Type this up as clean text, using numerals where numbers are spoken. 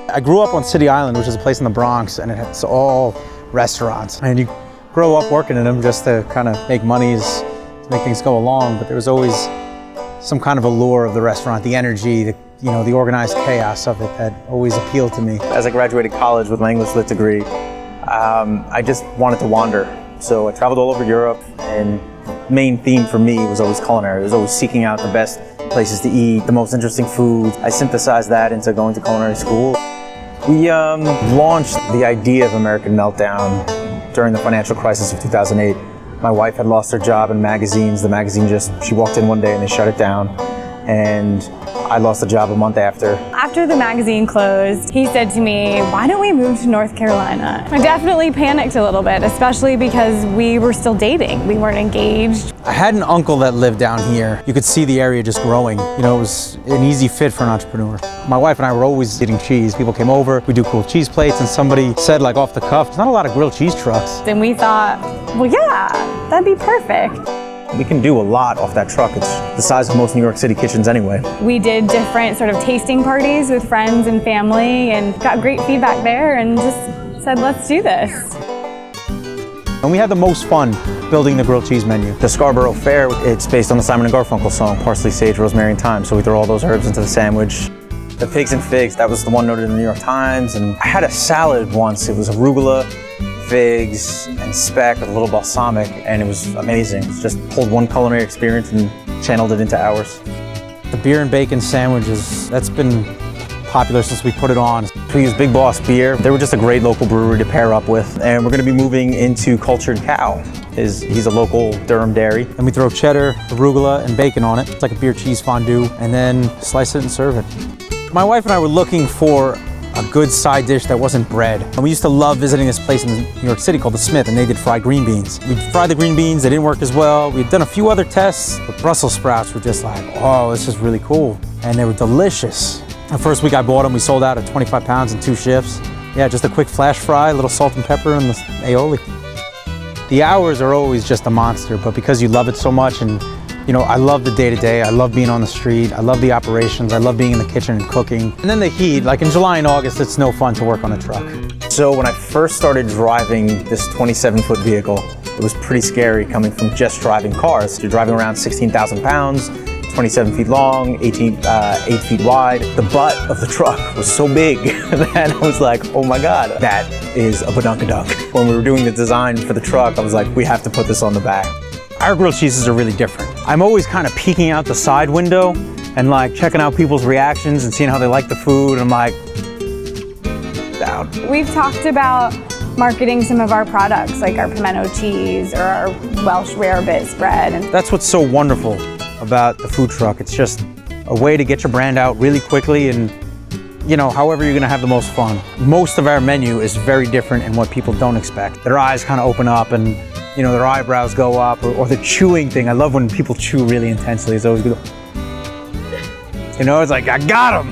I grew up on City Island, which is a place in the Bronx, and it's all restaurants. And you grow up working in them just to kind of make monies, to make things go along, but there was always some kind of allure of the restaurant, the energy, the organized chaos of it that always appealed to me. As I graduated college with my English Lit degree, I just wanted to wander. So I traveled all over Europe, and the main theme for me was always culinary. It was always seeking out the best places to eat, the most interesting food. I synthesized that into going to culinary school. We launched the idea of American Meltdown during the financial crisis of 2008. My wife had lost her job in magazines. The magazine she walked in one day and they shut it down. And I lost the job a month after. After the magazine closed, he said to me, why don't we move to North Carolina? I definitely panicked a little bit, especially because we were still dating. We weren't engaged. I had an uncle that lived down here. You could see the area just growing. It was an easy fit for an entrepreneur. My wife and I were always eating cheese. People came over, we do cool cheese plates, and somebody said, like off the cuff, there's not a lot of grilled cheese trucks. And we thought, well, yeah, that'd be perfect. We can do a lot off that truck. It's the size of most New York City kitchens anyway. We did different sort of tasting parties with friends and family and got great feedback there and just said, let's do this. And we had the most fun building the grilled cheese menu. The Scarborough Fare, it's based on the Simon & Garfunkel song, Parsley, Sage, Rosemary, and Thyme. So we throw all those herbs into the sandwich. The Pigs and Figs, that was the one noted in the New York Times. And I had a salad once. It was arugula, figs, and speck with a little balsamic, and it was amazing. Just pulled one culinary experience and channeled it into ours. The beer and bacon sandwiches, that's been popular since we put it on. We use Big Boss beer. They were just a great local brewery to pair up with, and we're going to be moving into Cultured Cow. He's a local Durham dairy. And we throw cheddar, arugula, and bacon on it. It's like a beer cheese fondue, and then slice it and serve it. My wife and I were looking for a good side dish that wasn't bread. And we used to love visiting this place in New York City called The Smith, and they did fried green beans. We'd fry the green beans, they didn't work as well. We'd done a few other tests, but Brussels sprouts were just like, oh, this is really cool. And they were delicious. The first week I bought them, we sold out at 25 pounds in 2 shifts. Yeah, just a quick flash fry, a little salt and pepper, and the aioli. The hours are always just a monster, but because you love it so much, and I love the day-to-day, I love being on the street, I love the operations, I love being in the kitchen and cooking. And then the heat, like in July and August, it's no fun to work on a truck. So when I first started driving this 27-foot vehicle, it was pretty scary coming from just driving cars. You're driving around 16,000 pounds, 27 feet long, 8 feet wide. The butt of the truck was so big that I was like, oh my God, that is a badunkadunk. When we were doing the design for the truck, I was like, we have to put this on the back. Our grilled cheeses are really different. I'm always kind of peeking out the side window and like checking out people's reactions and seeing how they like the food. And I'm like, down. We've talked about marketing some of our products, like our pimento cheese or our Welsh rarebit spread. And that's what's so wonderful about the food truck. It's just a way to get your brand out really quickly and, however you're gonna have the most fun. Most of our menu is very different in what people don't expect. Their eyes kind of open up and their eyebrows go up, or the chewing thing. I love when people chew really intensely. It's always good. It's like, I got him,